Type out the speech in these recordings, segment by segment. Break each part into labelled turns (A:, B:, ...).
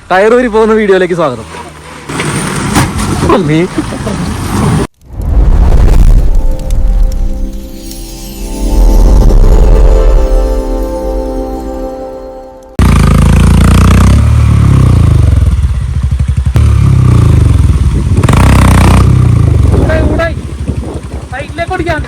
A: ടയറൂരി പോകുന്ന വീഡിയോയിലേക്ക് സ്വാഗതം. സൈഡിലേക്ക് ഓടിക്കാൻ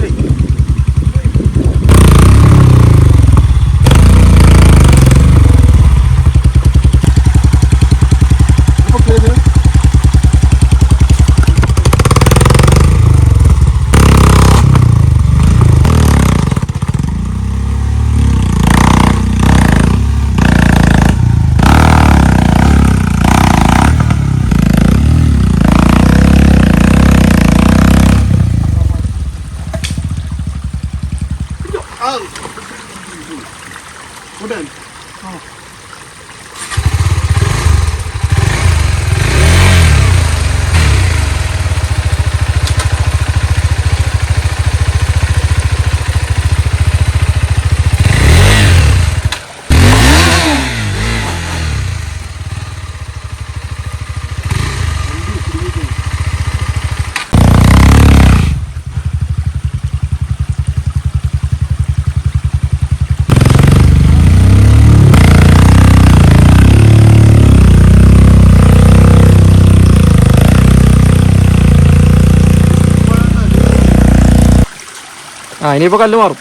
A: ഇനിയിപ്പോ കല്ല് മാറും.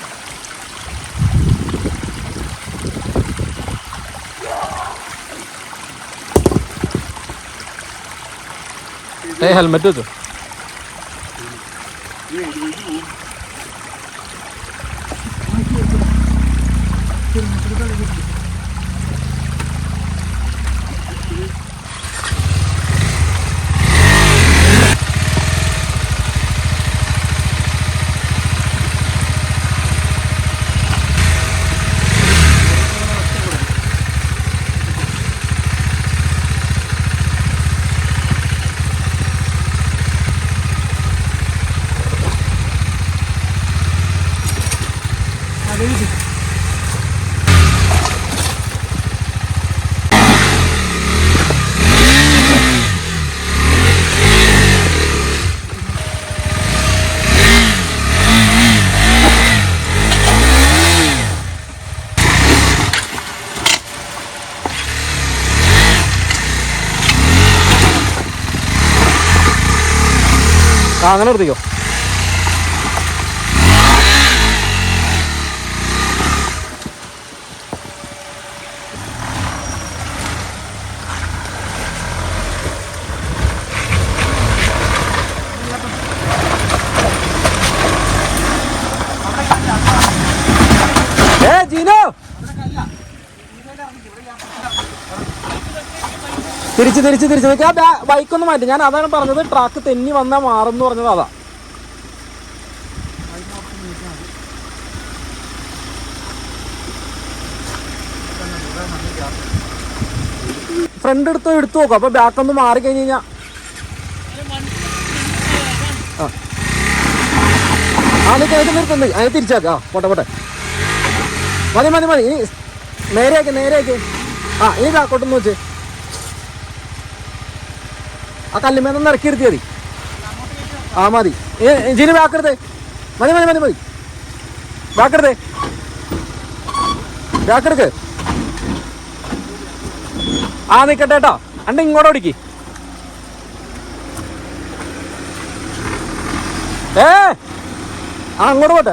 A: ഹെൽമെറ്റ് വെച്ചോ. അങ്ങനെ നിർത്തിക്കോ. ജീനോ തിരിച്ച് നിൽക്കുക. ബൈക്കൊന്ന് മാറ്റി. ഞാൻ അതാണ് പറഞ്ഞത്, ട്രാക്ക് തെന്നി വന്നാൽ മാറും പറഞ്ഞത് അതാ. ഫ്രണ്ട് എടുത്ത് നോക്കാം. അപ്പൊ ബാക്ക് ഒന്ന് മാറി കഴിഞ്ഞ് കഴിഞ്ഞാ നിർത്തുന്നത് അതിന് തിരിച്ചാക്കാം. പോട്ടെ മതി. ഇനി നേരെയാക്കി. ഇനി ബാക്കോട്ടൊന്ന് വെച്ച് ആ കല്ലുമേന്ന് ഇറക്കി എടുത്തി മതി. മതി ജിന് ബാക്കെടുത്തേ. മതി ബാക്കെടുക്ക്. നിക്കട്ടെ കേട്ടോ. അണ്ട് ഇങ്ങോട്ട് ഓടിക്ക്. അങ്ങോട്ട് പോട്ടെ.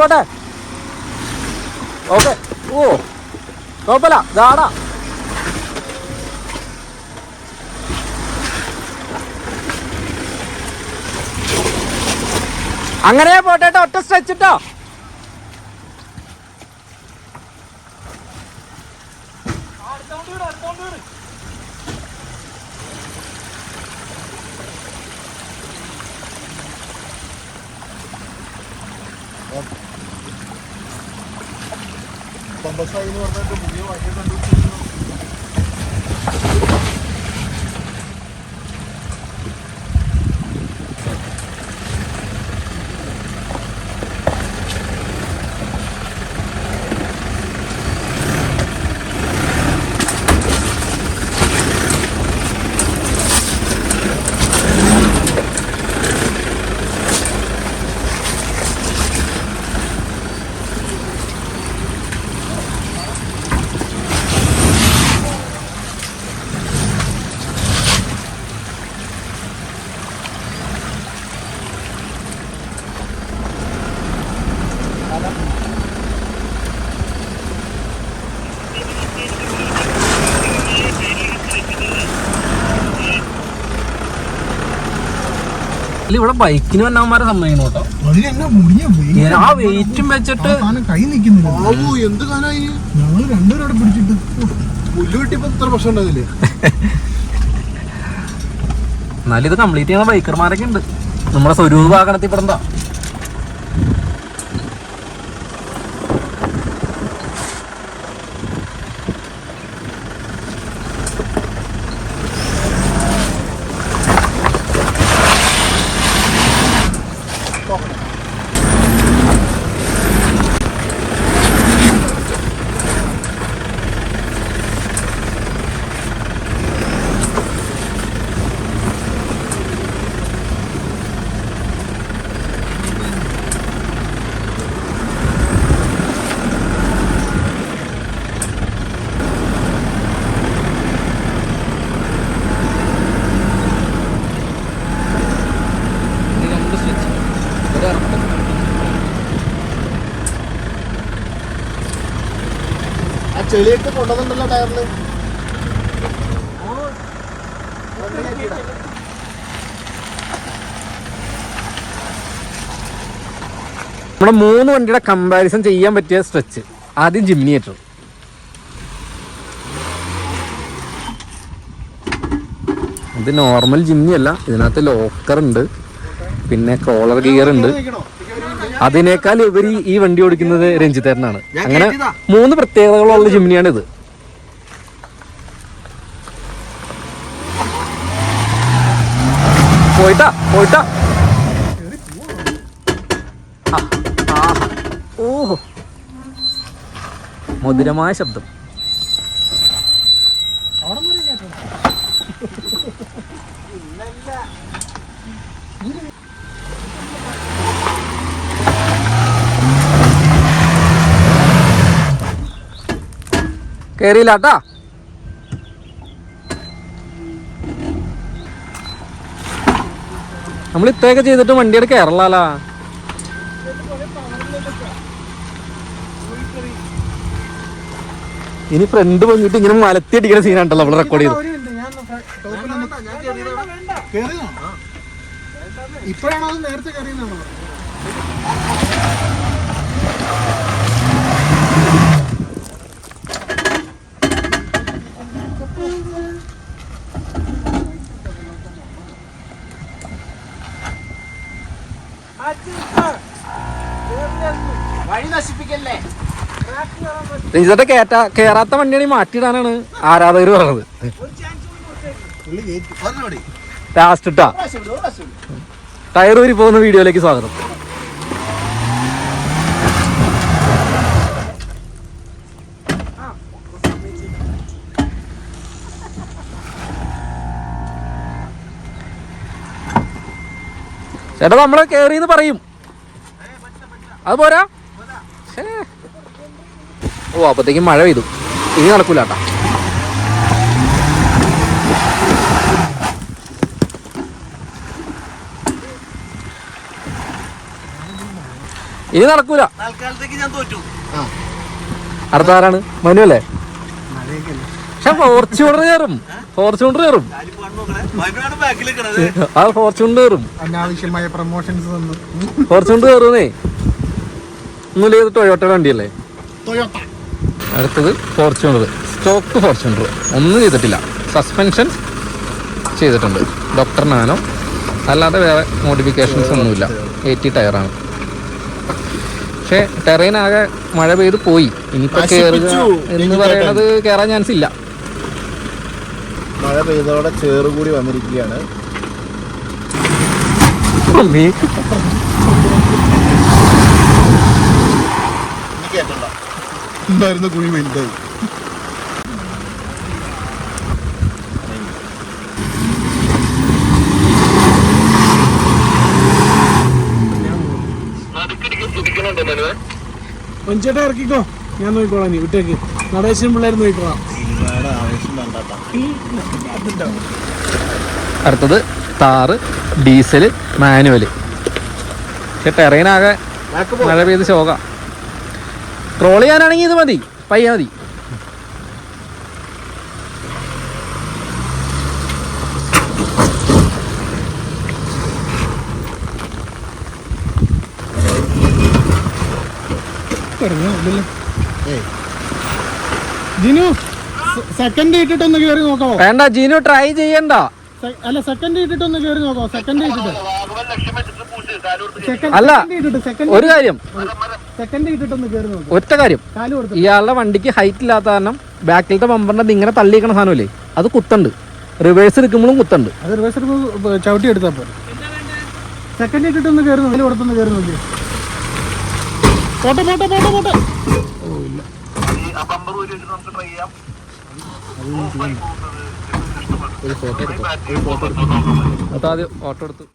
A: പോട്ടെ. ഓക്കെ. കുഴപ്പമില്ല. ദാടാ അങ്ങനെ പോട്ടെ. ഒറ്റ സ്ട്രെച്ചിട്ടോ. പമ്പസായി എന്ന് പറഞ്ഞിട്ട് പുതിയ വഴി കണ്ടുപിടിച്ചു. അല്ല ഇവിടെ ബൈക്കിന് വന്നവന്മാരെ സമ്മതിക്കണം കേട്ടോ. ആ വെയിറ്റും വെച്ചിട്ട്
B: കൈ നിൽക്കുന്നില്ല. എന്ത് കാലായി ഞങ്ങൾ രണ്ടുപേരോടെ പിടിച്ചിട്ട് പുല്ല് കിട്ടിയപ്പോ ഇത്ര പ്രശ്നം ഉണ്ടാവില്ലേ.
A: എന്നാലും ഇത് കംപ്ലീറ്റ് ചെയ്യുന്ന ബൈക്കർമാരൊക്കെ ഉണ്ട്. നമ്മുടെ സ്വരൂപ വാഹനത്തിൽ പെടണ്ട.
B: ആ ചെളിയൊക്കെ കൊണ്ടുവന്നുണ്ടല്ലോ ടയറില്.
A: നമ്മുടെ 3 വണ്ടിയുടെ കമ്പാരിസൺ ചെയ്യാൻ പറ്റിയ സ്ട്രെച്ച്. ആദ്യം ജിംനിയേറ്റർ. ഇത് നോർമൽ ജിംനി അല്ല, ഇതിനകത്ത് ലോക്കർ ഉണ്ട്, പിന്നെ ക്രോളർ ഗിയർ ഉണ്ട്. അതിനേക്കാൾ ഉപരി ഈ വണ്ടി ഓടിക്കുന്നത് രഞ്ജിത്തേട്ടനാണ്. അങ്ങനെ 3 പ്രത്യേകതകളുള്ള ജിംനിയാണ് ഇത്. പോയിട്ടാ ഓഹോ, മധുരമായ ശബ്ദം. കേറിയില്ലാട്ടാ. നമ്മൾ ഇത്രയൊക്കെ ചെയ്തിട്ട് വണ്ടിയുടെ കേരളാലാ. ഇനി ഫ്രണ്ട് പൊങ്ങിട്ട് ഇങ്ങനെ മലത്തി അടിക്കുന്ന സീനാണ്ടല്ലോ നമ്മൾ റെക്കോർഡ് ചെയ്തു.
B: ഇപ്പോഴാണോ അത് നേരത്തെ കയറിയെന്നാണോ?
A: രഞ്ജിത്തെ കേറാത്ത വണ്ടിയാണ് മാറ്റിയിടാനാണ് ആരാധകർ പറഞ്ഞത്. ലാസ്റ്റ് ഇട്ടാ ടയർ ഊരി പോകുന്ന വീഡിയോയിലേക്ക് സ്വാഗതം. ചേട്ടാ നമ്മള് കേറിയെന്ന് പറയും, അത് പോരാ. ഓ അപ്പത്തേക്കും മഴ പെയ്തു, ഇനി നടക്കൂല കേട്ടാ. ഇനി നടക്കൂല. അടുത്ത ആരാണ്? മനു അല്ലേ? പക്ഷെ ഫോർച്യൂണർ കയറും അത് ഫോർച്യൂണർ കയറും.
B: അനാവശ്യമായ പ്രൊമോഷൻസ് വന്നു.
A: ഫോർച്യൂണർ കയറുന്നേ. ഒന്നുമില്ല, ഇത് ടൊയോട്ടയുടെ വണ്ടിയല്ലേ. അടുത്തത് ഫോർച്യൂണർ, സ്റ്റോക്ക് ഫോർച്യൂണർ. ഒന്നും ചെയ്തിട്ടില്ല. സസ്പെൻഷൻ ചെയ്തിട്ടുണ്ട്, ഡോക്ടർ നാനോ. അല്ലാതെ വേറെ മോഡിഫിക്കേഷൻസ് ഒന്നുമില്ല. 80 ടയറാണ്. പക്ഷെ ടെറൈനാകെ മഴ പെയ്ത് പോയി. ഇനിയിപ്പോ കയറുക എന്ന് പറയണത് കയറാൻ ചാൻസ് ഇല്ല.
B: മഴ പെയ്തോടെ ചേറ് കൂടി വന്നിരിക്കുകയാണ്. എന്തായിരുന്നു കുഴി വലുതായി.
C: ചേട്ടാ ഇറക്കിക്കോ, ഞാൻ നോക്കിക്കോളാം. നീ വിട്ടേക്ക്, നടേശനും പിള്ളേരും നോക്കിക്കോളാം.
A: അടുത്തത് താറ്, ഡീസല്, മാനുവല്. പക്ഷെ ടെറൈനാകെ മഴ പെയ്ത് ശോക. ട്രോൾ ചെയ്യാനാണെങ്കിൽ ഇത് മതി, പയ്യ മതി.
C: ജിനു സെക്കൻഡ് ഇട്ടിട്ടൊന്ന് കയറി നോക്കാവോ?
A: വേണ്ട ജീനു, ട്രൈ ചെയ്യണ്ട.
C: അല്ല സെക്കൻഡ് ഇട്ടിട്ടൊന്ന് കയറി നോക്കാവോ? സെക്കൻഡ് ഇട്ടിട്ട്
A: അല്ല, ഒരു കാര്യം,
C: സെക്കൻഡ് ഇട്ടിട്ടൊന്ന് കയറി നോക്കാം.
A: ഒറ്റ കാര്യം,
C: കാല് കൊടുത്തു.
A: ഇയാളുടെ വണ്ടിക്ക് ഹൈറ്റ് ഇല്ലാത്ത കാരണം ബാക്കിലത്തെ ബമ്പറിന്റെ ഇങ്ങനെ തള്ളിയിരിക്കണ സാധനമല്ലേ, അത് കുത്തുണ്ട്. റിവേഴ്സ് എടുക്കുമ്പോഴും കുത്തുണ്ട്.
C: അത് റിവേഴ്സ് ചവിട്ടി എടുത്താ പോലെ. സെക്കൻഡ് ഇട്ടിട്ടൊന്ന് കയറി നോക്കി, കൊടുത്തൊന്ന് കയറി നോക്കി. പോട്ടെ പോട്ടെ പോട്ടെ പോട്ടെ. ഓ ഇല്ല,
A: ഒരു ഫോട്ടോ എടുത്തു. ആദ്യം ഓട്ടോ എടുത്തു.